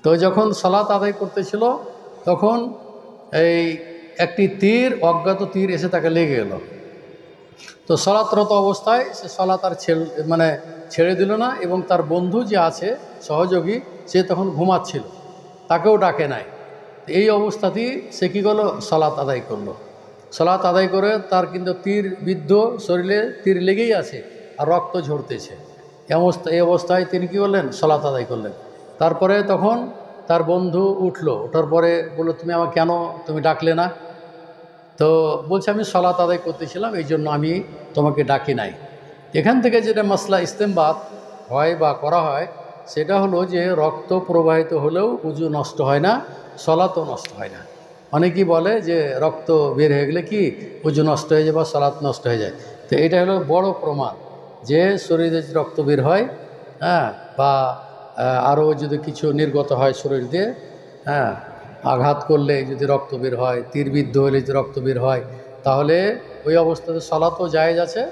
তো যখন সালাত আদায় করতেছিল তখন এই একটি তীর, অজ্ঞাত তীর এসে তাকে লেগে গেল। তো সালাতরত অবস্থায় সে সালাত আর ছেড়ে দিল না, এবং তার বন্ধু যে আছে সহযোগী সে তখন ঘুমাচ্ছিল, তাকেও ডাকে নাই। এই অবস্থাতেই সে কী করলো, সালাত আদায় করলো। সালাত আদায় করে তার কিন্তু তীর বিদ্ধ শরীরে তীর লেগেই আছে আর রক্ত ঝরতেছে। এই অবস্থায় তিনি কী করলেন, সালাত আদায় করলেন। তারপরে তখন তার বন্ধু ওঠার পরে বলল, তুমি ডাকলে না? তো বলছে, আমি সালাত আদায় করতেছিলাম, এই জন্য আমি তোমাকে ডাকি নাই। এখান থেকে যেটা মাসলা ইস্তেমবাত হয় বা করা হয় সেটা হলো যে রক্ত প্রবাহিত হলেও উজু নষ্ট হয় না, সালাতও নষ্ট হয় না। অনেকেই বলে যে রক্ত বের হয়ে গেলে কি উজু নষ্ট হয়ে যায় বা সালাত নষ্ট হয়ে যায়। তো এটা হলো বড় প্রমাণ যে শরীরে রক্ত বের হয়, বা আরও যদি কিছু নির্গত হয় শরীর দিয়ে, আঘাত করলে যদি রক্ত বের হয়, তীরবিদ্ধ হলে যদি রক্ত বের হয়, তাহলে ওই অবস্থাতে সালাতও জায়েজ আছে।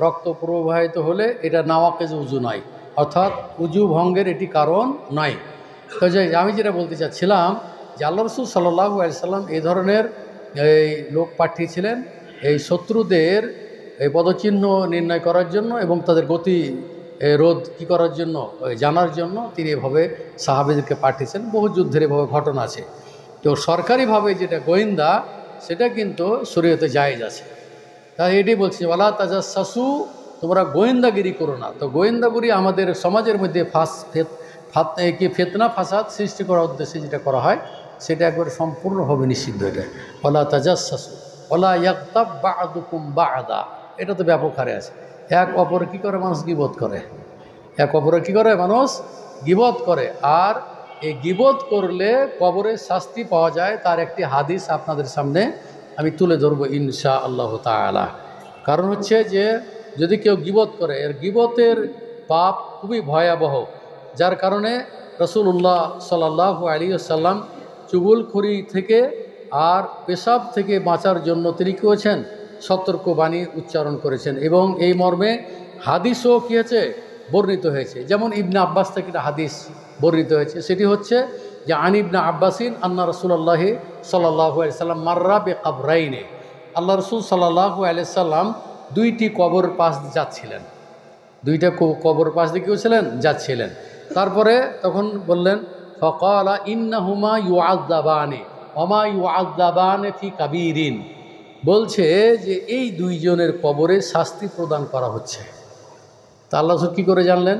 রক্ত প্রবাহিত হলে এটা নাওয়াকেজ উজু নয়, অর্থাৎ উজু ভঙ্গের এটি কারণ নয়। তো আমি যেটা বলতে চাচ্ছিলাম যে আল্লাহ রসুল সাল্লাল্লাহু আলাইহি সাল্লাম এই ধরনের এই লোক পাঠিয়েছিলেন এই শত্রুদের এই পদচিহ্ন নির্ণয় করার জন্য এবং তাদের গতি রোধ কী করার জন্য, জানার জন্য তিনি এভাবে সাহাবীদেরকে পাঠিয়েছেন। বহু যুদ্ধের এভাবে ঘটনা আছে। তো সরকারিভাবে যেটা গোয়েন্দা, সেটা কিন্তু শরীয়তে জায়েজ আছে। তাই এটাই বলছি, ওয়ালা তাজাসসু, তোমরা গোয়েন্দাগিরি করো না। তো গোয়েন্দাগিরি আমাদের সমাজের মধ্যে ফিতনা ফাসাদ সৃষ্টি করার উদ্দেশ্যে যেটা করা হয় সেটা একবারে সম্পূর্ণভাবে নিষিদ্ধ। এটা ওয়ালা তাজাসসু ওয়ালা ইয়াগতাব বা'দুকুম বা'দা, এটা তো ব্যাপক হারে আছে। এক অপরে কী করে মানুষ গীবত করে, মানুষ গীবত করে। আর এই গীবত করলে কবরে শাস্তি পাওয়া যায়, তার একটি হাদিস আপনাদের সামনে আমি তুলে ধরবো ইনশাআল্লাহ তাআলা। কারণ হচ্ছে যে যদি কেউ গীবত করে, এর গীবতের পাপ খুবই ভয়াবহ, যার কারণে রাসূলুল্লাহ সাল্লাল্লাহু আলাইহি ওয়াসাল্লাম চুগলখড়ি থেকে আর পেশাব থেকে বাঁচার জন্য তিনি কী করেছেন, সতর্কবাণী উচ্চারণ করেছেন। এবং এই মর্মে হাদিসও কী হয়েছে, বর্ণিত হয়েছে। যেমন ইবনে আব্বাস থেকে একটা হাদিস বর্ণিত হয়েছে, সেটি হচ্ছে যে আন ইবনে আব্বাসিন আন্না রাসূলুল্লাহি সাল্লাল্লাহু আলাইহি সাল্লাম মাররা বিকবরাইনে, আল্লাহ রসুল সাল্লাল্লাহু আলাইহি সাল্লাম দুইটি কবর পাশ যাচ্ছিলেন, দুইটা কবর পাশ দিয়ে গিয়েছিলেন, যাচ্ছিলেন। তারপরে তখন বললেন, ফাকালা ইন্নাহুমা ইউআযাবানি ওমা ইউআযাবানি ফি কাবীরিন, বলছে যে এই দুইজনের কবরে শাস্তি প্রদান করা হচ্ছে। তা আল্লাহ রসুল কী করে জানলেন?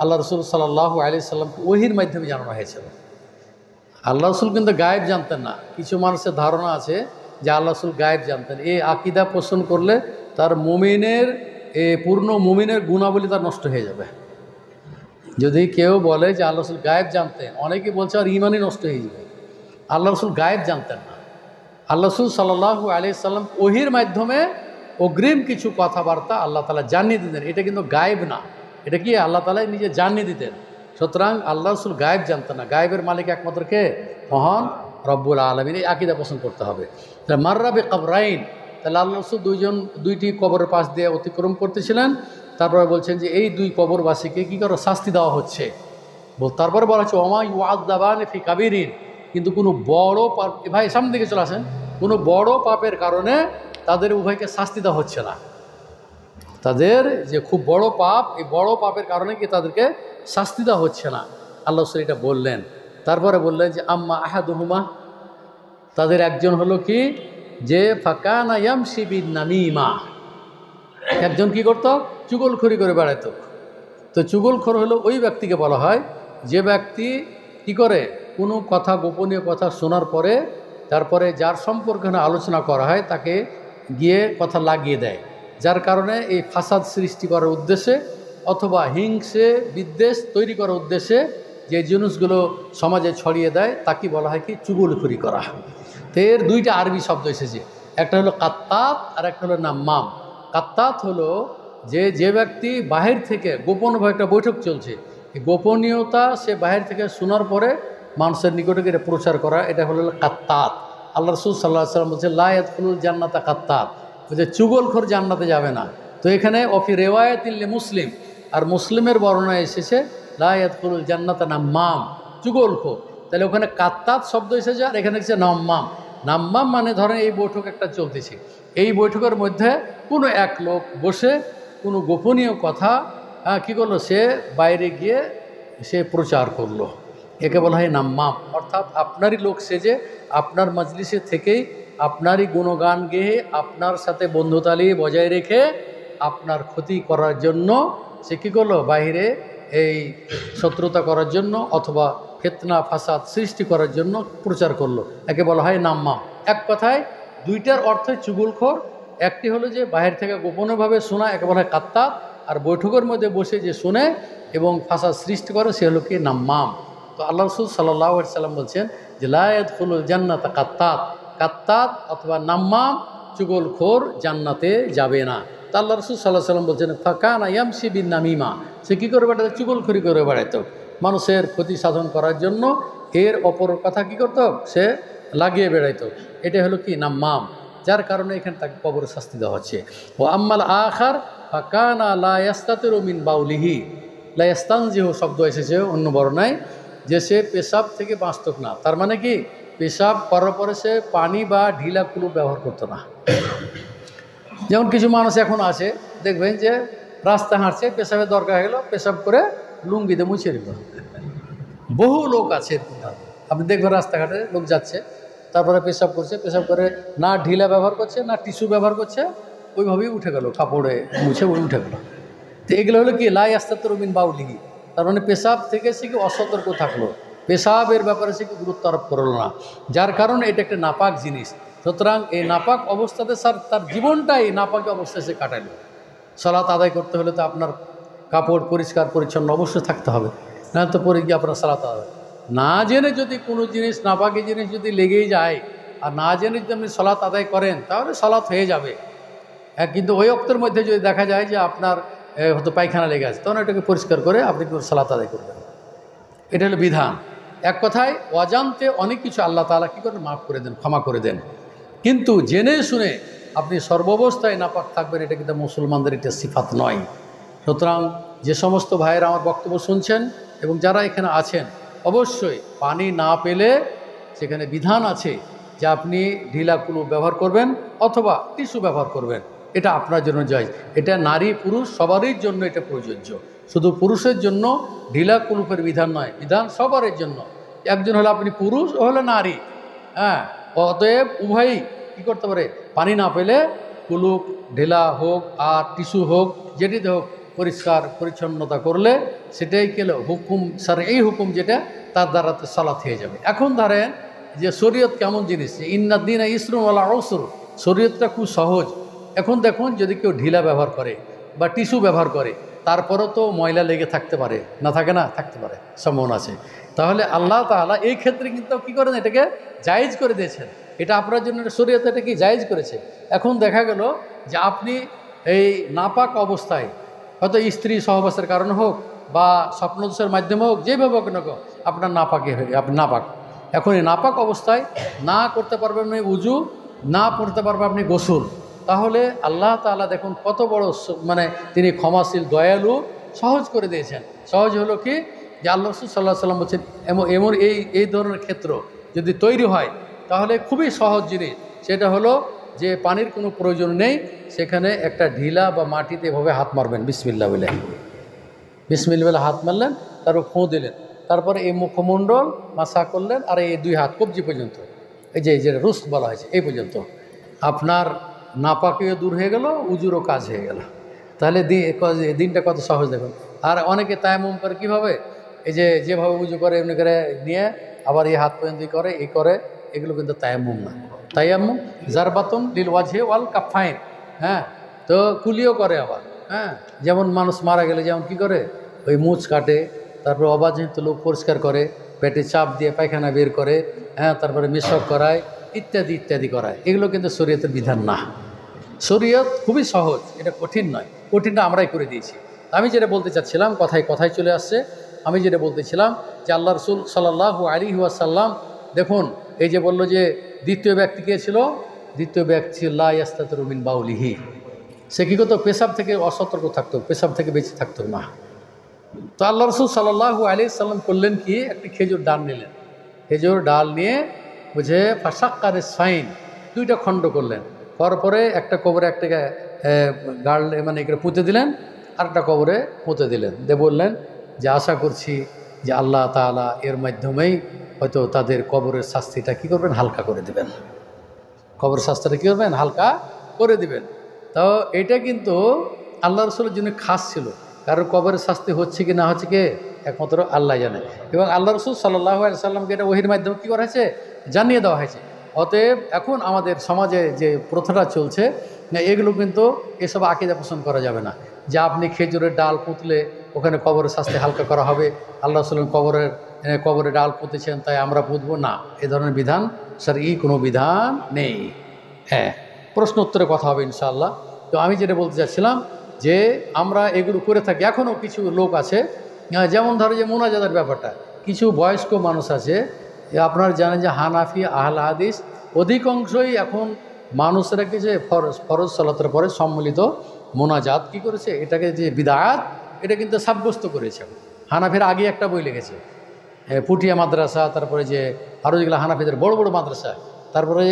আল্লাহ রসুল সাল্লাল্লাহু আলাইহি সাল্লামকে ওহীর মাধ্যমে জানানো হয়েছিল। আল্লাহ রসুল কিন্তু গায়েব জানতেন না। কিছু মানুষের ধারণা আছে যে আল্লাহ রসুল গায়েব জানতেন। এই আকীদা পোষণ করলে তার পূর্ণ মুমিনের গুণাবলী তার নষ্ট হয়ে যাবে। যদি কেউ বলে যে আল্লাহ রসুল গায়েব জানতেন, অনেকে বলছে আর ইমানই নষ্ট হয়ে যাবে। আল্লাহ রসুল গায়েব জানতেন না। আল্লাহ রসুল সাল্লাল্লাহু আলাইহি সাল্লাম ওহীর মাধ্যমে অগ্রিম কিছু কথাবার্তা আল্লাহ তাআলা জানিয়ে দিতেন। এটা কিন্তু গায়েব না, এটা কি আল্লাহ তাআলা নিজে জানিয়ে দিতেন। সুতরাং আল্লাহ রসুল গায়েব জানতেন না। গায়েবের মালিক একমাত্র কে? মহান রব্বুল আলামিন। এই আকীদা পোষণ করতে হবে। তাহলে মাররা বিকবরাইন, তাহলে আল্লাহ রসুল দুইটি কবরের পাশ দিয়ে অতিক্রম করতেছিলেন। তারপরে বলছেন যে এই দুই কবরবাসীকে কী করে শাস্তি দেওয়া হচ্ছে। তারপরে বলা হচ্ছে ওমা ইউআযাবানি ফি কাবীরিন, কিন্তু কোনো বড় পাপ, ভাই সামনে দিকে চলে আসেন, কোনো বড় পাপের কারণে তাদের উভয়কে শাস্তি দেওয়া হচ্ছে না। তাদের যে খুব বড় পাপ, এই বড় পাপের কারণে কি তাদেরকে শাস্তি দেওয়া হচ্ছে না, আল্লাহ রাসূল এটা বললেন। তারপরে বললেন যে আম্মা আহাদুহুমা, তাদের একজন হলো কি যে ফাকানা ইয়ামশি বিন নামিমা, একজন কি করত, চুগলখড়ি করে বেড়াত। তো চুগলখোর হলো ওই ব্যক্তিকে বলা হয় যে ব্যক্তি কি করে, কোনো কথা, গোপনীয় কথা শোনার পরে তারপরে যার সম্পর্কে আলোচনা করা হয় তাকে গিয়ে কথা লাগিয়ে দেয়, যার কারণে এই ফাসাদ সৃষ্টি করার উদ্দেশ্যে অথবা হিংসে বিদ্বেষ তৈরি করার উদ্দেশ্যে যে জিনিসগুলো সমাজে ছড়িয়ে দেয় তাকে বলা হয় কি চুগলখড়ি করা। তো এর দুইটা আরবি শব্দ এসেছে, একটা হলো কাত্তাত আর একটা হলো নাম্মাম। কাত্তাত হলো যে ব্যক্তি বাহির থেকে গোপনভাবে একটা বৈঠক চলছে, এই গোপনীয়তা সে বাহির থেকে শোনার পরে মানুষের নিকটে এটা প্রচার করা, এটা হলো কাত্তাত। আল্লাহ রাসূল সাল্লাল্লাহু আলাইহি ওয়াসাল্লাম বলছে লা ইয়াদখুলুল জান্নাতা কাত্তাত, বলছে চুগলখোর জান্নাতে যাবে না। তো এখানে অফি রিওয়ায়াতিল মুসলিম, আর মুসলিমের বর্ণনায় এসেছে লা ইয়াদখুলুল জান্নাতা নাম্মাম, চুগলখোর। তাহলে ওখানে কাত্তাত শব্দ এসেছে, আর এখানে হচ্ছে নাম্মাম। নাম্মাম মানে ধরেন এই বৈঠক একটা চলতেছে, এই বৈঠকের মধ্যে কোনো এক লোক বসে কোনো গোপনীয় কথা কী করলো, সে বাইরে গিয়ে সে প্রচার করলো, একে বলা হয় নাম্মাম। অর্থাৎ আপনারই লোক সেজে আপনার মজলিসে থেকেই আপনারই গুণগান গেয়ে আপনার সাথে বন্ধুতালি বজায় রেখে আপনার ক্ষতি করার জন্য সে কী করলো, বাইরে এই শত্রুতা করার জন্য অথবা ফিতনা ফাসাদ সৃষ্টি করার জন্য প্রচার করলো, একে বলা হয় নাম্মাম। এক কথায় দুইটার অর্থই চুগলখোর। একটি হলো যে বাহির থেকে গোপনভাবে শোনা, একে বলা হয় কাত্তাত, আর বৈঠকের মধ্যে বসে যে শোনে এবং ফাসাদ সৃষ্টি করে সে হলো কি নাম্মাম। তো আল্লাহ রাসূল সাল্লাল্লাহু আলাইহি সাল্লাম বলছেন যে লা ইয়াদখুলুল জান্নাতা কাত্তাত, কাত্তাত অথবা নাম্মাম চুগলখোর জান্নাতে যাবে না। তা আল্লাহ রাসূল সাল্লাল্লাহু আলাইহি সাল্লাম বলছেন ফাকানা ইয়ামশি বিন নামিমা, সে কী করে বেড়াতো, চুগলখড়ি করে বেড়াতো মানুষের ক্ষতি সাধন করার জন্য, এর অপর কথা কী করতো, সে লাগিয়ে বেড়াইতো। এটা হলো কি নাম্মাম, যার কারণে এখানে তাকে কবরে শাস্তি দেওয়া হচ্ছে। ও আম্মাল আখার ফাকানা লা ইয়াস্তাতিরু মিন বাউলিহি, লা ইয়াস্তানজিহু শব্দ এসেছে অন্য বর্ণায়, যে সে পেশাব থেকে বাঁচত না। তার মানে কি, পেশাব করার পরে সে পানি বা ঢিলা কুলুপ ব্যবহার করতো না। যেমন কিছু মানুষ এখন আছে, দেখবেন যে রাস্তা হাঁটছে, পেশাবের দরকার হয়ে গেল, পেশাব করে লুঙ্গিতে মুছে দিল। বহু লোক আছে, আপনি দেখবেন রাস্তাঘাটে লোক যাচ্ছে, তারপরে পেশাব করছে, পেশাব করে না ঢিলা ব্যবহার করছে না টিস্যু ব্যবহার করছে, ওইভাবেই উঠে গেল, কাপড়ে মুছে ওই উঠে গেল। তো এগুলো হলো কি লা ইয়াস্তাতিরু মিন বাউলিহি, তার মানে পেশাব থেকে সে কি অসতর্ক থাকলো, পেশাবের ব্যাপারে সে কি গুরুত্ব আরোপ করলো না, যার কারণে এটা একটা নাপাক জিনিস। সুতরাং এই নাপাক অবস্থাতে তার জীবনটাই নাপাক অবস্থায় সে কাটালো। সালাত আদায় করতে হলে তো আপনার কাপড় পরিষ্কার পরিচ্ছন্ন অবশ্যই থাকতে হবে, না তো পরে গিয়ে আপনার সালাত আদায় না জেনে যদি কোনো জিনিস নাপাকি জিনিস যদি লেগেই যায় আর না জেনে যদি আপনি সালাত আদায় করেন তাহলে সালাত হয়ে যাবে। কিন্তু ওই অক্তের মধ্যে যদি দেখা যায় যে আপনার হয়তো পায়খানা লেগে আছে, তখন এটাকে পরিষ্কার করে আপনি সালাত আদায় করবেন। এটা হলো বিধান। এক কথায় অজান্তে অনেক কিছু আল্লাহ তাআলা কী করেন, মাফ করে দেন, ক্ষমা করে দেন। কিন্তু জেনে শুনে আপনি সর্বাবস্থায় নাপাক থাকবেন, এটা কিন্তু মুসলমানদের এটা সিফাত নয়। সুতরাং যে সমস্ত ভাইয়েরা আমার বক্তব্য শুনছেন এবং যারা এখানে আছেন, অবশ্যই পানি না পেলে সেখানে বিধান আছে যে আপনি ঢিলা কুলু ব্যবহার করবেন অথবা টিস্যু ব্যবহার করবেন, এটা আপনার জন্য জায়েজ। এটা নারী পুরুষ সবারই জন্য এটা প্রযোজ্য, শুধু পুরুষের জন্য ঢিলা কুলুপের বিধান নয়, বিধান সবারের জন্য। একজন হলে আপনি পুরুষ ও হলে নারী, হ্যাঁ, অতএব উভয়ই কী করতে পারে, পানি না পেলে কুলুপ ঢিলা হোক আর টিস্যু হোক যেটিতে হোক পরিষ্কার পরিচ্ছন্নতা করলে সেটাই কেলো হুকুম স্যার, এই হুকুম যেটা তার দ্বারাতে সালাত হয়ে যাবে। এখন ধরেন যে শরীয়ত কেমন জিনিস, ইন্নাদ্দিনা ইসরুন ওয়ালা উসর, শরীয়তটা খুব সহজ। এখন দেখুন যদি কেউ ঢিলা ব্যবহার করে বা টিস্যু ব্যবহার করে তারপরও তো ময়লা লেগে থাকতে পারে, না থাকে না, থাকতে পারে, সম্ভাবনা আছে। তাহলে আল্লাহ তাআলা এই ক্ষেত্রে কিন্তু কী করেন, এটাকে জায়েজ করে দিয়েছেন, এটা আপনার জন্য শরীয়ত এটা কি জায়েজ করেছে। এখন দেখা গেল যে আপনি এই নাপাক অবস্থায় হয়তো স্ত্রী সহবাসের কারণে হোক বা স্বপ্নদোষের মাধ্যমে হোক, যেভাবে হোক না আপনার নাপাকে হয়ে আপনি নাপাক। এখন এই নাপাক অবস্থায় না করতে পারবেন আপনি উজু, না পড়তে পারবেন আপনি গোসল, তাহলে আল্লাহ তাআলা দেখুন কত বড় মানে তিনি ক্ষমাশীল দয়ালু, সহজ করে দিয়েছেন। সহজ হলো কি যে আল্লাহ রাসূল সাল্লাল্লাহু আলাইহি ওয়াসাল্লাম বলছেন এমন এই ধরনের ক্ষেত্র যদি তৈরি হয় তাহলে খুবই সহজ জিনিস, সেটা হলো যে পানির কোনো প্রয়োজন নেই, সেখানে একটা ঢিলা বা মাটিতে এভাবে হাত মারবেন, বিসমিল্লাহ বলে, বিসমিল্লাহ বলে হাত মারলেন, তারপর ফোঁ দিলেন, তারপরে এই মুখমণ্ডল মাসা করলেন, আর এই দুই হাত কবজি পর্যন্ত, এই যে রুস্ক বলা হয়েছে এই পর্যন্ত, আপনার নাপাকিও দূর হয়ে গেল, উজুরও কাজ হয়ে গেল। তাহলে দিনটা কত সহজ দেখুন। আর অনেকে তায়াম্মুম করে কীভাবে, এই যেভাবে উজু করে এমনি করে নিয়ে আবার এই হাত পর্যন্ত করে এই করে, এগুলো কিন্তু তায়াম্মুম না। তায়াম্মুম জারবাতুন লিল ওয়াজহি ওয়াল কাফাইন, হ্যাঁ, তো কুলিও করে আবার, হ্যাঁ, যেমন মানুষ মারা গেলে যেমন কি করে ওই মুছ কাটে, তারপর অবাঞ্ছিত লোক পরিষ্কার করে, পেটে চাপ দিয়ে পায়খানা বের করে, হ্যাঁ, তারপরে মিশক করায়, ইত্যাদি ইত্যাদি করায়, এগুলো কিন্তু শরীয়তের বিধান না। শরীয়ত খুবই সহজ, এটা কঠিন নয়, কঠিনটা আমরাই করে দিয়েছি। আমি যেটা বলতে চাচ্ছিলাম, কথায় চলে আসছে, আমি যেটা বলতেছিলাম যে আল্লাহ রাসূল সাল্লাল্লাহু আলাইহি ওয়াসাল্লাম দেখুন এই যে বলল যে দ্বিতীয় ব্যক্তি কে ছিল, দ্বিতীয় ব্যক্তি লা ইয়াস্তাতিরু মিন বাউলিহি, সে কী করতো, পেশাব থেকে অসতর্ক থাকতো, পেশাব থেকে বেঁচে থাকতো না। তো আল্লাহ রাসূল সাল্লাল্লাহু আলাইহি ওয়াসাল্লাম করলেন কি, একটি খেজুর ডাল নিলেন, খেজুর ডাল নিয়ে বুঝে ফাঁসাক্কারে সাইন 2টা খণ্ড করলেন, পরে একটা কবরে একটাকে গাড়লে মানে এখানে পুঁতে দিলেন, আরেকটা কবরে পুঁতে দিলেন, দিয়ে বললেন যে আশা করছি যে আল্লাহ তাআলা এর মাধ্যমেই হয়তো তাদের কবরের শাস্তিটা কী করবেন, হালকা করে দেবেন। কবরের শাস্তিটা কী করবেন, হালকা করে দিবেন। তো এটা কিন্তু আল্লাহ রসুলের জন্য খাস ছিল, কারণ কবরের শাস্তি হচ্ছে কি না হচ্ছে কি একমাত্র আল্লাহ জানে। এবং আল্লাহ রসুল সাল্লাল্লাহু আলাইহি সাল্লামকে এটা ওহীর মাধ্যমে কী করা হয়েছে, জানিয়ে দেওয়া হয়েছে। অতএব এখন আমাদের সমাজে যে প্রথাটা চলছে, এগুলো কিন্তু এসব আকীদা পোষণ করা যাবে না, যে আপনি খেজুরের ডাল পুঁতলে ওখানে কবরের শাস্তি হালকা করা হবে, আল্লাহ রসুল কবরে ডাল পুঁতেছেন তাই আমরা পুঁতবো না, এ ধরনের বিধান শরঈ কোনো বিধান নেই। হ্যাঁ, প্রশ্ন উত্তরে কথা হবে ইনশাআল্লাহ। তো আমি যেটা বলতে চাচ্ছিলাম যে আমরা এগুলো করে থাকি। এখনও কিছু লোক আছে, যেমন ধরো যে মোনাজাতের ব্যাপারটা, কিছু বয়স্ক মানুষ আছে, আপনারা জানেন যে হানাফি আহলে হাদিস অধিকাংশই এখন মানুষেরা কি যে ফরজ সালাতের পরে সম্মিলিত মোনাজাত কি করেছে, এটাকে যে বিদআত, এটা কিন্তু সাব্যস্ত করেছে। হানাফির আগে একটা বই লিখেছে, পুটিয়া মাদ্রাসা, তারপরে যে আরও যেগুলো হানাফিদের বড় বড় মাদ্রাসা, তারপরে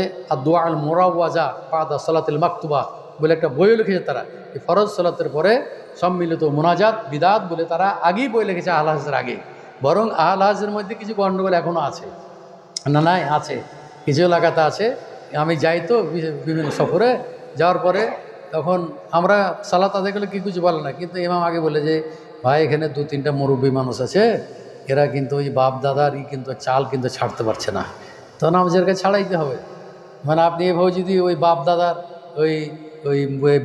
দুআ আল মুরাওয়াজা বাদা সালাতুল মাকতুবা বলে একটা বইও লিখেছে তারা। এই ফরজ সালাতের পরে সম্মিলিত মোনাজাত বিদআত বলে তারা আগেই বই লিখেছে, আহলে হাদিসের আগে। বরং আহলে হাদিসের মধ্যে কিছু গণ্ডগোল এখনও আছে, নাই আছে, কিছু এলাকাতে আছে। আমি যাই তো বিভিন্ন সফরে, যাওয়ার পরে তখন আমরা সালাত আদায় করলে কি কিছু বলে না, কিন্তু ইমাম আগে বলে যে ভাই এখানে 2-3টা মুরব্বী মানুষ আছে, এরা কিন্তু ওই বাপ দাদারই কিন্তু চাল কিন্তু ছাড়তে পারছে না, তখন আমাদেরকে ছাড়াইতে হবে। মানে আপনি এভাবে যদি ওই বাপ দাদার ওই ওই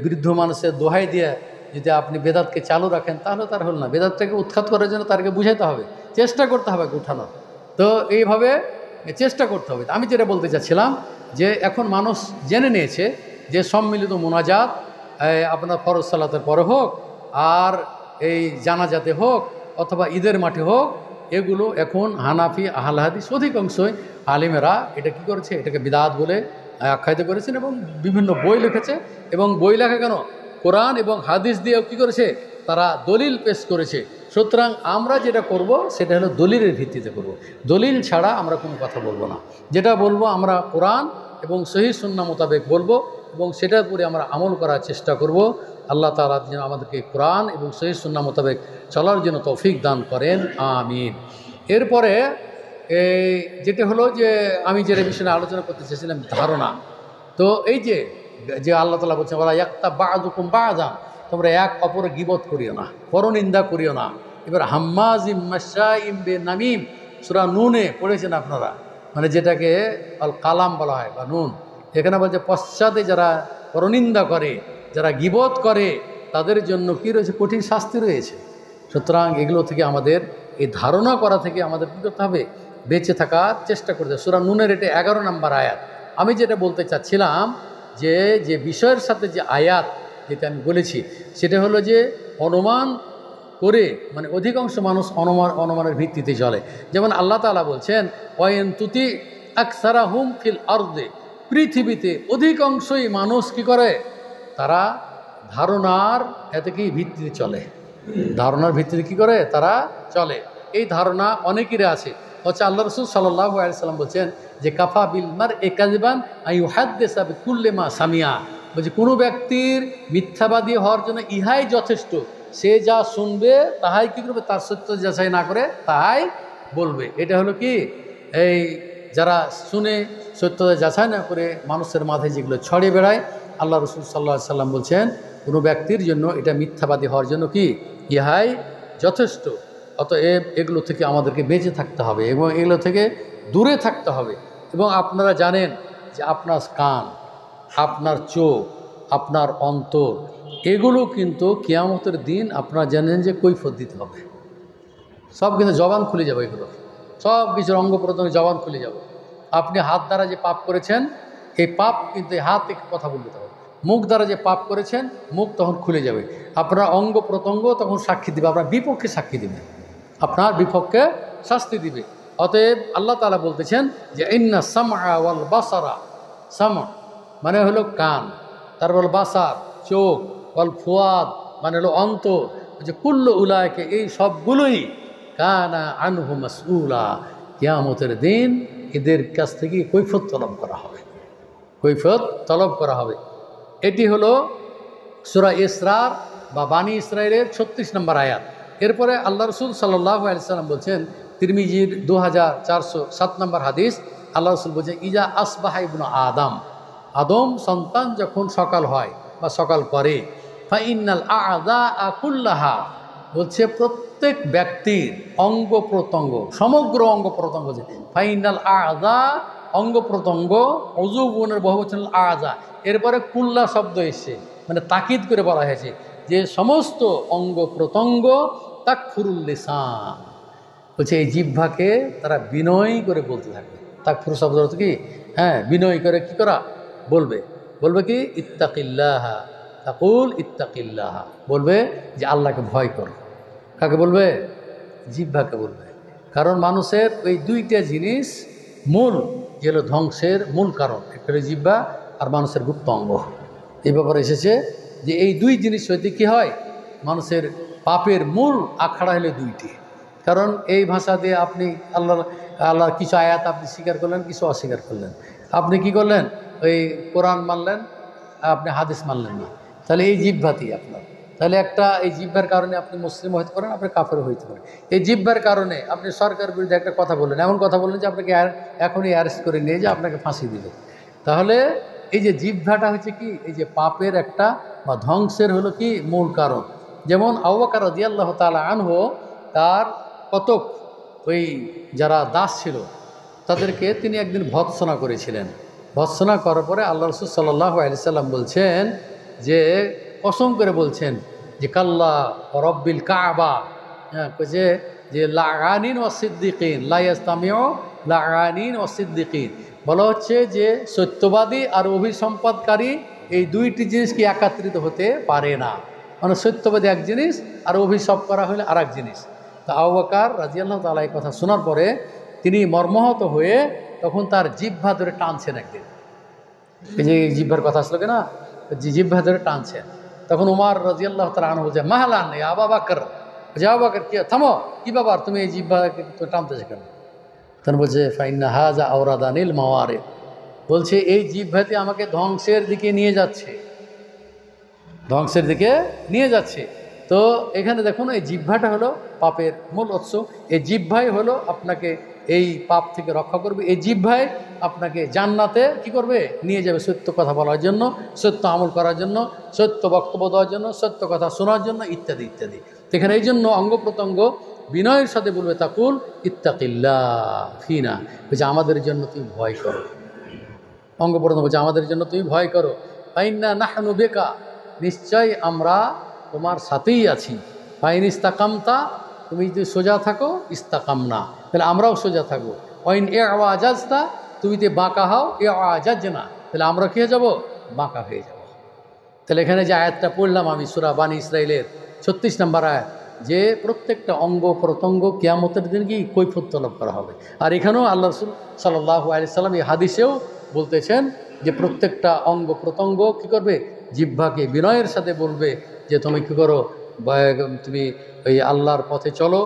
বৃদ্ধ মানুষের দোহাই দিয়ে যদি আপনি বেদাতকে চালু রাখেন, তাহলে তার হল না। বেদাতটাকে উৎখাত করার জন্য তাদেরকে বুঝাইতে হবে, চেষ্টা করতে হবে উঠানোর। তো এইভাবে চেষ্টা করতে হবে। আমি যেটা বলতে চাচ্ছিলাম যে এখন মানুষ জেনে নিয়েছে যে সম্মিলিত মোনাজাত আপনার ফরজ সালাতের পরে হোক, আর এই জানাজাতে হোক, অথবা ঈদের মাঠে হোক, এগুলো এখন হানাফি আহলে হাদিস অধিকাংশই আলিমেরা এটা কি করেছে, এটাকে বিদআত বলে আখ্যায়িত করেছেন এবং বিভিন্ন বই লিখেছে। এবং বই লেখা কেন, কোরআন এবং হাদিস দিয়েও কী করেছে, তারা দলিল পেশ করেছে। সুতরাং আমরা যেটা করব সেটা হলো দলিলের ভিত্তিতে করব, দলিল ছাড়া আমরা কোনো কথা বলবো না। যেটা বলবো আমরা কোরআন এবং সহিহ সুন্নাহ মোতাবেক বলবো, এবং সেটার উপরে আমরা আমল করার চেষ্টা করব। আল্লাহ তাআলা যেন আমাদেরকে কোরআন এবং সহিহ সুন্নাহ মোতাবেক চলার জন্য তৌফিক দান করেন, আমিন। এরপরে যেটা হলো যে আমি যেটা বিষয়ে আলোচনা করতে চেয়েছিলাম, ধারণা। তো এই যে আল্লাহ তাআলা বলছেন ওয়ালা ইয়াগতাব বা'দুকুম বা'দান, তোমরা এক অপরের গীবত করিও না, পরনিন্দা করিও না। এবার হাম্মাজিম মাশাইম বিনামিম, সূরা নুনে পড়েছেন আপনারা, মানে যেটাকে আল কালাম বলা হয় বা নুন। এখানে বলছে পশ্চাতে যারা পরনিন্দা করে, যারা গীবত করে, তাদের জন্য কী রয়েছে, কঠিন শাস্তি রয়েছে। সুতরাং এগুলো থেকে আমাদের এই ধারণা করা থেকে আমাদের কী করতে হবে, বেঁচে থাকার চেষ্টা করতে হবে। সূরা নুনের এটা 11 নম্বর আয়াত। আমি যেটা বলতে চাচ্ছিলাম যে বিষয়ের সাথে যে আয়াত যেটা আমি বলেছি, সেটা হলো যে অনুমান করে, মানে অধিকাংশ মানুষ অনুমানের ভিত্তিতে চলে। যেমন আল্লাহ তাআলা বলছেন ওয়াইন তুতি আকসারাহুম ফিল আরদে, পৃথিবীতে অধিকাংশই মানুষ কি করে, তারা ধারণার এতে কি ভিত্তিতে চলে, ধারণার ভিত্তিতে কি করে তারা চলে। এই ধারণা অনেকেরই আছে। হচ্ছে আল্লাহ রাসূল সাল্লাল্লাহু আলাইহি সাল্লাম বলছেন যে কাফা বিল মারই কাযিবান আইয়ুহাদ্দিসা বিকুল্লি মা সামিয়া, বলছে কোনো ব্যক্তির মিথ্যাবাদী হওয়ার জন্য ইহাই যথেষ্ট, সে যা শুনবে তাহাই কী করবে, তার সত্য যাচাই না করে তাই বলবে। এটা হলো কি, এই যারা শুনে সত্যতা যাচাই না করে মানুষের মাথায় যেগুলো ছড়িয়ে বেড়ায়, আল্লাহ রাসূল সাল্লাল্লাহু আলাইহি সাল্লাম বলছেন কোনো ব্যক্তির জন্য এটা মিথ্যাবাদী হওয়ার জন্য কি ইহাই যথেষ্ট। অতএব এগুলো থেকে আমাদেরকে বেঁচে থাকতে হবে এবং এগুলো থেকে দূরে থাকতে হবে। এবং আপনারা জানেন যে আপনার কান, আপনার চোখ, আপনার অন্তর, এগুলো কিন্তু কিয়ামতের দিন আপনারা জানেন যে কৈফিয়ত দিতে হবে। সব কিন্তু জবান খুলে যাবে, এগুলো সব কিছুর অঙ্গ প্রত্যঙ্গ জবান খুলে যাবে। আপনি হাত দ্বারা যে পাপ করেছেন, এই পাপ কিন্তু হাত থেকে কথা বলতে হবে। মুখ দ্বারা যে পাপ করেছেন, মুখ তখন খুলে যাবে। আপনার অঙ্গ প্রত্যঙ্গ তখন সাক্ষী দিবে, আপনার বিপক্ষে সাক্ষী দিবে, আপনার বিপক্ষে শাস্তি দিবে। অতএব আল্লাহ তাআলা বলতেছেন যে ইন্না সামআ ওয়াল বাসারা, সামআ মানে হলো কান, তারপর বাসার চোখ, ওয়াল ফুয়াদ মানে হলো অন্তর, যে কুল্লু উলাইকা এই সবগুলোই কানা আনহু মাসউলা, কিয়ামতের দিন এদের কাছ থেকে কৈফিয়ত তলব করা হবে, কৈফিয়ত তলব করা হবে। এটি হলো সূরা ইসরার বা বানী ইসরাইলের 36 নম্বর আয়াত। এরপরে আল্লাহ রসুল সাল্লাল্লাহু আলাইহি সাল্লাম বলছেন, তিরমিজির 2407 নম্বর হাদিস, আল্লাহ রসুল বলছেন, ইজা আসবাহা ইবনু আদম, আদম সন্তান যখন সকাল হয় বা সকাল করে, ফাইনাল আযা কুল্লাহা, বলছে প্রত্যেক ব্যক্তির অঙ্গ প্রত্যঙ্গ, সমগ্র অঙ্গ প্রত্যঙ্গ, ফাইনাল আযা অঙ্গ প্রত্যঙ্গ, অজুবনের বহুবচন আযা, এরপরে কুল্লা শব্দ এসছে, মানে তাকিদ করে বলা হয়েছে যে সমস্ত অঙ্গ প্রত্যঙ্গ তাকফুরুল লিসান, বলছে এই জিহ্বাকে তারা বিনয় করে বলতে থাকবে। তাকফুর শব্দ অর্থ কি? হ্যাঁ, বিনয় করে কি করা বলবে, বলবে কি ইত্তাকিল্লাহ, তাকুল ইত্তাকিল্লাহ, বলবে যে আল্লাহকে ভয় করো। কাকে বলবে? জিহ্বাকে বলবে। কারণ মানুষের ওই দুইটা জিনিস মূল, যে হলো ধ্বংসের মূল কারণ, একটা হলো জিহ্বা আর মানুষের গুপ্ত অঙ্গ। এই ব্যাপারে এসেছে যে এই দুই জিনিস হইতে কী হয়, মানুষের পাপের মূল আখড়া হলো দুইটি। কারণ এই ভাষা দিয়ে আপনি আল্লাহর কিছু আয়াত আপনি স্বীকার করলেন, কিছু অস্বীকার করলেন। আপনি কি করলেন? ওই কোরআন মানলেন, আপনি হাদিস মানলেন না, তাহলে এই জিহ্বাতেই আপনার, তাহলে একটা এই জিহ্বার কারণে আপনি মুসলিম হইতে পারেন, আপনি কাফের হইতে পারেন। এই জিহ্বার কারণে আপনি সরকারের বিরুদ্ধে একটা কথা বললেন, এমন কথা বললেন যে আপনাকে এখনই অ্যারেস্ট করে নিয়ে যে আপনাকে ফাঁসি দিল। তাহলে এই যে জিহ্বাটা হচ্ছে কি, এই যে পাপের একটা বা ধ্বংসের হলো কি মূল কারণ। যেমন আবু বকর রাদিয়াল্লাহু তাআলা আনহু, তার কতক ওই যারা দাস ছিল তাদেরকে তিনি একদিন ভৎসনা করেছিলেন। ভৎসনা করার পরে আল্লাহ রাসূল সাল্লাল্লাহু আলাইহি সাল্লাম বলছেন যে, কসম করে বলছেন যে কাল্লা রব্বিল কাবা, হ্যাঁ, যে লাগানিন ও সিদ্দিকিন লা ইয়াস্তামিউ লাগানিন ও সিদ্দিকিন, বলা হচ্ছে যে সত্যবাদী আর অভিসম্পাদকারী এই দুইটি জিনিস কি একত্রিত হতে পারে না, মানে সত্যবাদী এক জিনিস আর অভিশপ করা হলে আর এক জিনিস। তা আবু বকর রাদিয়াল্লাহু তাআলা এই কথা শোনার পরে তিনি মর্মাহত হয়ে তখন তার জিহ্বা ধরে টানছেন একদিন। এই যে জিহ্বার কথা আসলো না, জিহ্বা ধরে টানছেন। তখন উমর রাদিয়াল্লাহু তাআলা আনহু বলছে, মাহালান ইয়া আবু বকর, যে আবু বকর কি থামো, কি ব্যাপার, তুমি এই জিহ্বাকে টানতেছো কেন? তখন বলছে ফাইন্না হাযা আওরাদানিল মাওয়ারিদ, বলছে এই জিহ্বাতে আমাকে ধ্বংসের দিকে নিয়ে যাচ্ছে, ধ্বংসের দিকে নিয়ে যাচ্ছে। তো এখানে দেখুন, এই জিহ্বাটা হলো পাপের মূল উৎস। এই জিহ্বাই হলো আপনাকে এই পাপ থেকে রক্ষা করবে। এই জিহ্বাই আপনাকে জান্নাতে কি করবে, নিয়ে যাবে, সত্য কথা বলার জন্য, সত্য আমল করার জন্য, সত্য বক্তব্য দেওয়ার জন্য, সত্য কথা শোনার জন্য, ইত্যাদি ইত্যাদি। তো এখানে এই জন্য অঙ্গ প্রত্যঙ্গ বিনয়ের সাথে বলবে তাকুল ইত্তাকিল্লাহ ফিনা, বলছে আমাদের জন্য তুমি ভয় করো। অঙ্গ প্রত্যঙ্গ বলছে আমাদের জন্য তুমি ভয় করো। ফাইন্না নাহনু বিকা, নিশ্চয় আমরা তোমার সাথেই আছি। ফাইন ইস্তাকামতা, তুমি যদি সোজা থাকো, ইস্তাকামনা, তাহলে আমরাও সোজা থাকবো। ওয়াইন এ আওয়াজাজতা, তুমি যদি বাঁকা হও, এ আওয়াজাজ না, তাহলে আমরা কী হয়ে যাবো, বাঁকা হয়ে যাব। তাহলে এখানে যে আয়াতটা পড়লাম আমি সূরা বানী ইসরাইলের 36 নম্বর আয়াত, যে প্রত্যেকটা অঙ্গ প্রত্যঙ্গ কিয়ামতের দিন কি কৈফিয়ত তলব করা হবে। আর এখানেও আল্লাহ রাসূল সাল্লাল্লাহু আলাইহি সাল্লাম এই হাদিসেও বলতেছেন যে প্রত্যেকটা অঙ্গ প্রত্যঙ্গ কি করবে, জিহ্বাকে বিনয়ের সাথে বলবে যে তুমি কী করো, তুমি ওই আল্লাহর পথে চলো,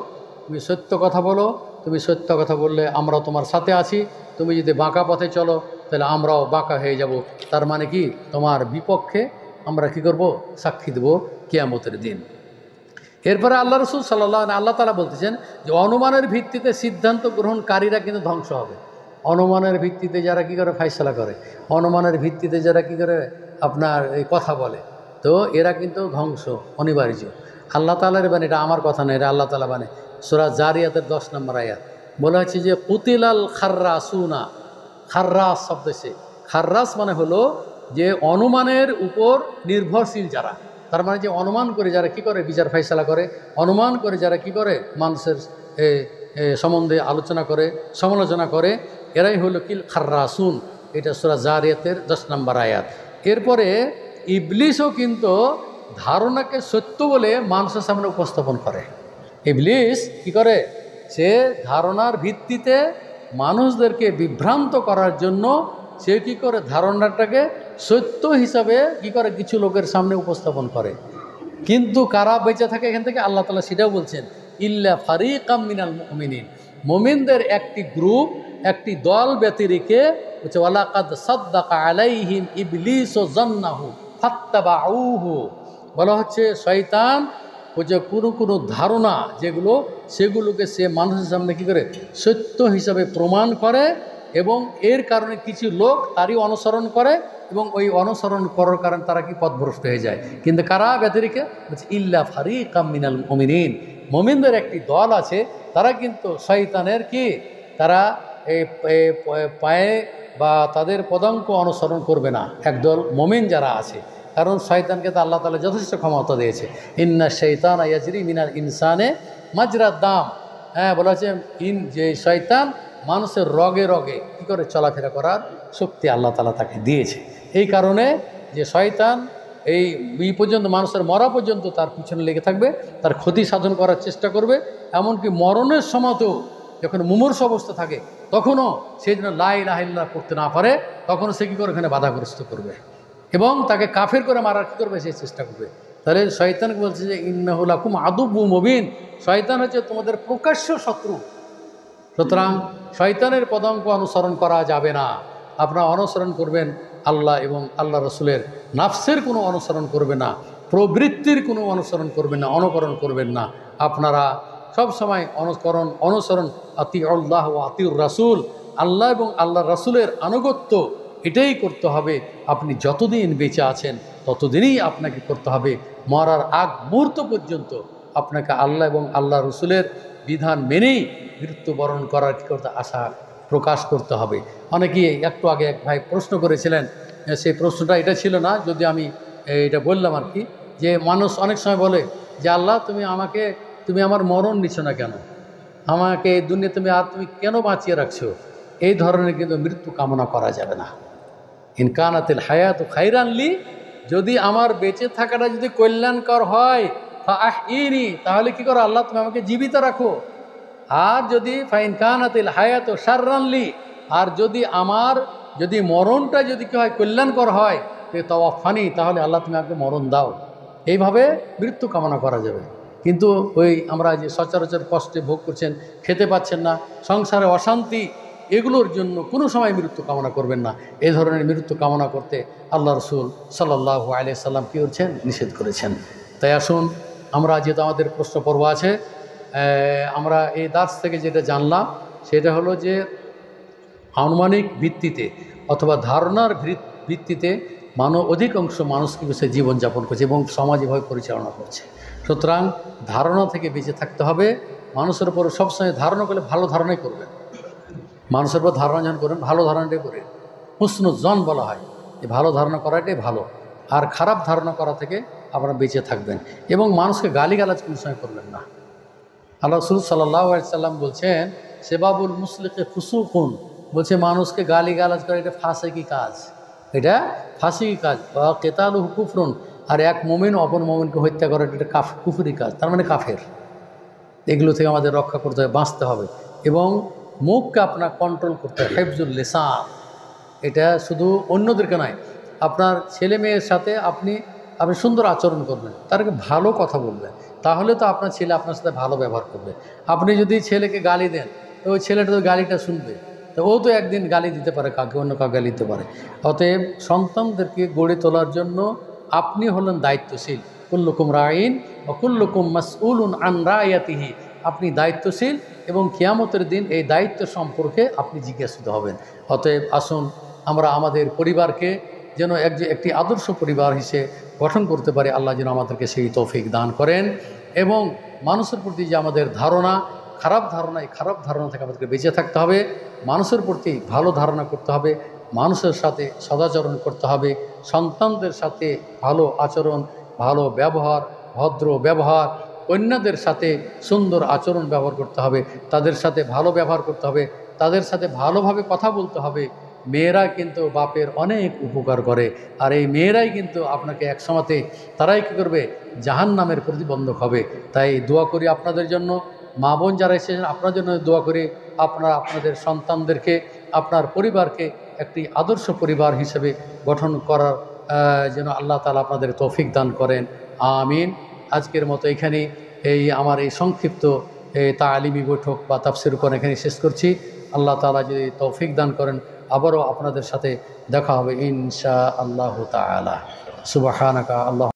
তুমি সত্য কথা বলো, তুমি সত্য কথা বললে আমরা তোমার সাথে আছি, তুমি যদি বাঁকা পথে চলো তাহলে আমরাও বাঁকা হয়ে যাব। তার মানে কি, তোমার বিপক্ষে আমরা কি করব, সাক্ষী দেবো কিয়ামতের দিন। এরপরে আল্লাহ রাসূল আল্লাহ তাআলা বলতেছেন যে অনুমানের ভিত্তিতে সিদ্ধান্ত গ্রহণকারীরা কিন্তু ধ্বংস হবে। অনুমানের ভিত্তিতে যারা কি করে ফায়সালা করে, অনুমানের ভিত্তিতে যারা কি করে আপনার এই কথা বলে, তো এরা কিন্তু ধ্বংস অনিবার্য। আল্লাহ তাআলার বাণী, এটা আমার কথা না, এটা আল্লাহ তাআলা বাণী। সূরা জারিয়াতের 10 নম্বর আয়াত বলা হচ্ছে যে কুতিলাল খাররাসুনা, খাররাস শব্দ এসে, খাররাস মানে হলো যে অনুমানের উপর নির্ভরশীল যারা, তার মানে যে অনুমান করে যারা কি করে বিচার ফায়সালা করে, অনুমান করে যারা কি করে মানুষের সম্বন্ধে আলোচনা করে, সমালোচনা করে, এরাই হলো কিল খাররাসুন। এটা সূরা জারিয়াতের 10 নম্বর আয়াত। এরপরে ইবলিসও কিন্তু ধারণাকে সত্য বলে মানুষের সামনে উপস্থাপন করে। ইবলিস কি করে, সে ধারণার ভিত্তিতে মানুষদেরকে বিভ্রান্ত করার জন্য সে কি করে ধারণাটাকে সত্য হিসাবে কি করে কিছু লোকের সামনে উপস্থাপন করে। কিন্তু কারা বেঁচে থাকে এখান থেকে, আল্লাহ তাআলা সেটাও বলছেন, ইল্লা ফারিকাম মিনাল মুমিনিন, মুমিনদের একটি গ্রুপ, একটি দল ব্যতিরেকে হচ্ছে ওয়ালাকাদ সাদ্দাকা আলাইহিম ইবলিসু যান্নাহু ফাত্তাবাউহু। বলা হচ্ছে শয়তান ও যে কোনো ধারণা যেগুলো সেগুলোকে সে মানুষের সামনে কী করে সত্য হিসাবে প্রমাণ করে, এবং এর কারণে কিছু লোক তারই অনুসরণ করে, এবং ওই অনুসরণ করার কারণে তারা কি পথভ্রষ্ট হয়ে যায়। কিন্তু কারা ব্যতিরেকে বলছে ইল্লা ফারিকাম মিনাল মুমিনিন, মুমিনদের একটি দল আছে, তারা কিন্তু শয়তানের কি তারা এই পায়ে বা তাদের পদাঙ্ক অনুসরণ করবে না, একদল মুমিন যারা আছে। কারণ শয়তানকে তো আল্লাহ তাআলা যথেষ্ট ক্ষমতা দিয়েছে, ইন্না শাইতানা ইয়াজরি মিনাল ইনসানে মাজরাদ দাম। হ্যাঁ, বলা হচ্ছে যে শয়তান মানুষের রগে রগে কী করে চলাফেরা করার শক্তি আল্লাহ তাআলা তাকে দিয়েছে। এই কারণে যে শয়তান এই পর্যন্ত মানুষের মরা পর্যন্ত তার পিছনে লেগে থাকবে, তার ক্ষতি সাধন করার চেষ্টা করবে। এমনকি মরণের সময়তেও যখন মুমূর্ষ অবস্থা থাকে তখনও সে যেন লা ইলাহা ইল্লাল্লাহ করতে না পারে, তখনও সে কী করে ওখানে বাধাগ্রস্ত করবে এবং তাকে কাফের করে মারার কী করবে সে চেষ্টা করবে। তাহলে শয়তানকে বলছে যে ইন্নাহু লাকুম আদুব্বুম মুবিন, শয়তান হচ্ছে তোমাদের প্রকাশ্য শত্রু। সুতরাং শয়তানের পদাঙ্ক অনুসরণ করা যাবে না। আপনারা অনুসরণ করবেন আল্লাহ এবং আল্লাহ রসুলের নাফসের কোনো অনুসরণ করবে না, প্রবৃত্তির কোনো অনুসরণ করবেন না, অনুকরণ করবেন না। আপনারা সবসময় অনুসরণ আতি আল্লাহ ও আতিউর রাসুল, আল্লাহ এবং আল্লাহ রাসুলের আনুগত্য এটাই করতে হবে। আপনি যতদিন বেঁচে আছেন ততদিনই আপনাকে করতে হবে, মরার আগ মুহূর্ত পর্যন্ত আপনাকে আল্লাহ এবং আল্লাহ রসুলের বিধান মেনেই মৃত্যুবরণ করার কী করতে আশা প্রকাশ করতে হবে। অনেকেই একটু আগে এক ভাই প্রশ্ন করেছিলেন, সেই প্রশ্নটা এটা ছিল না, যদি আমি এটা বললাম আর কি, যে মানুষ অনেক সময় বলে যে আল্লাহ তুমি আমার মরণ নিচ্ছ না কেন, আমাকে এই দুনিয়া তুমি কেন বাঁচিয়ে রাখছো। এই ধরনের কিন্তু মৃত্যু কামনা করা যাবে না। ইনকানাতিল হায়াতু খাইরান লি, যদি আমার বেঁচে থাকাটা যদি কল্যাণকর হয় ফাআহইনি, তাহলে কি করো আল্লাহ তুমি আমাকে জীবিত রাখো। আর যদি ফাইনকানাতিল হায়াতু শাররান লি, আর যদি মরণটা যদি কি হয় কল্যাণকর হয় তাওয়াফানি, তাহলে আল্লাহ তুমি আমাকে মরণ দাও। এইভাবে মৃত্যু কামনা করা যাবে। কিন্তু আমরা যে সচরাচর কষ্টে ভোগ করছেন, খেতে পাচ্ছেন না, সংসারে অশান্তি, এগুলোর জন্য কোনো সময় মৃত্যু কামনা করবেন না। এই ধরনের মৃত্যু কামনা করতে আল্লাহ রসুল সাল্লাল্লাহু আলাইহি সাল্লাম কী করছেন, নিষেধ করেছেন। তাই আসুন আমরা, যেহেতু আমাদের প্রশ্ন পর্ব আছে, আমরা এই দাস থেকে যেটা জানলাম সেটা হলো যে আনুমানিক ভিত্তিতে অথবা ধারণার ভিত্তিতে অধিকাংশ মানুষ কিন্তু সে জীবনযাপন করছে এবং সমাজ এভাবে পরিচালনা করছে। সুতরাং ধারণা থেকে বেঁচে থাকতে হবে। মানুষের উপর সবসময় ধারণা করলে ভালো ধারণাই করবেন, মানুষের উপর ধারণা যখন করেন ভালো ধারণাটাই করে, হুসনুজ্জন বলা হয়, যে ভালো ধারণা করাটাই ভালো। আর খারাপ ধারণা করা থেকে আপনারা বেঁচে থাকবেন এবং মানুষকে গালিগালাজ কোনো সময় করবেন না। আল্লাহ রাসূল সাল্লাল্লাহু আলাইহি সাল্লাম বলছেন সেবাবুল মুসলিকে ফুসুকুন, বলছে মানুষকে গালিগালাজ করে এটা ফাসিকি কাজ, এটা ফাসিকি কাজ। বা কেতালুহু কুফরুন, আর এক মুমিন অপর মুমিনকে হত্যা করে এটা কুফরি কাজ, তার মানে কাফের। এগুলো থেকে আমাদের রক্ষা করতে হবে, বাঁচতে হবে এবং মুখকে আপনার কন্ট্রোল করতে হবে। হেফজুল লিসান, এটা শুধু অন্যদেরকে নয়, আপনার ছেলে মেয়ের সাথে আপনি সুন্দর আচরণ করবেন, তাদেরকে ভালো কথা বলবেন, তাহলে তো আপনার ছেলে আপনার সাথে ভালো ব্যবহার করবে। আপনি যদি ছেলেকে গালি দেন তো ওই ছেলেটা তো গালিটা শুনবে, তো ও তো একদিন গালি দিতে পারে কাউকে, অন্য কাউকে গালি দিতে পারে। অতএব সন্তানদেরকে গড়ে তোলার জন্য আপনি হলেন দায়িত্বশীল। কুল্লুকুম রাইন ও কুল্লুকুম মাসউলুন আন রায়াতিহি, আপনি দায়িত্বশীল এবং কিয়ামতের দিন এই দায়িত্ব সম্পর্কে আপনি জিজ্ঞাসিত হবেন। অতএব আসুন আমরা আমাদের পরিবারকে যেন একটি আদর্শ পরিবার হিসেবে গঠন করতে পারে। আল্লাহ যেন আমাদেরকে সেই তৌফিক দান করেন এবং মানুষের প্রতি যে আমাদের ধারণা, খারাপ ধারণা, এই খারাপ ধারণা থেকে আমাদেরকে বেঁচে থাকতে হবে। মানুষের প্রতি ভালো ধারণা করতে হবে, মানুষের সাথে সদাচরণ করতে হবে, সন্তানদের সাথে ভালো আচরণ, ভালো ব্যবহার, ভদ্র ব্যবহার, কন্যাদের সাথে সুন্দর আচরণ ব্যবহার করতে হবে, তাদের সাথে ভালো ব্যবহার করতে হবে, তাদের সাথে ভালোভাবে কথা বলতে হবে। মেয়েরা কিন্তু বাপের অনেক উপকার করে, আর এই মেয়েরাই কিন্তু আপনাকে একসময়তে তারাই কী করবে, জাহান্নামের প্রতিবন্ধক হবে। তাই দোয়া করি আপনাদের জন্য, মা বোন যারা এসেছেন আপনার জন্য দোয়া করি, আপনাদের সন্তানদেরকে, আপনার পরিবারকে একটি আদর্শ পরিবার হিসেবে গঠন করার যেন আল্লাহ তাআলা আপনাদের তৌফিক দান করেন। আমিন। আজকের মতো এখানে আমার এই সংক্ষিপ্ত এই তালিমি বৈঠক বা তাফসির কোরআন এখানে শেষ করছি। আল্লাহ তাআলা যদি তৌফিক দান করেন আবারও আপনাদের সাথে দেখা হবে ইনশা আল্লাহ তাআলা। সুবহানাকা আল্লাহ।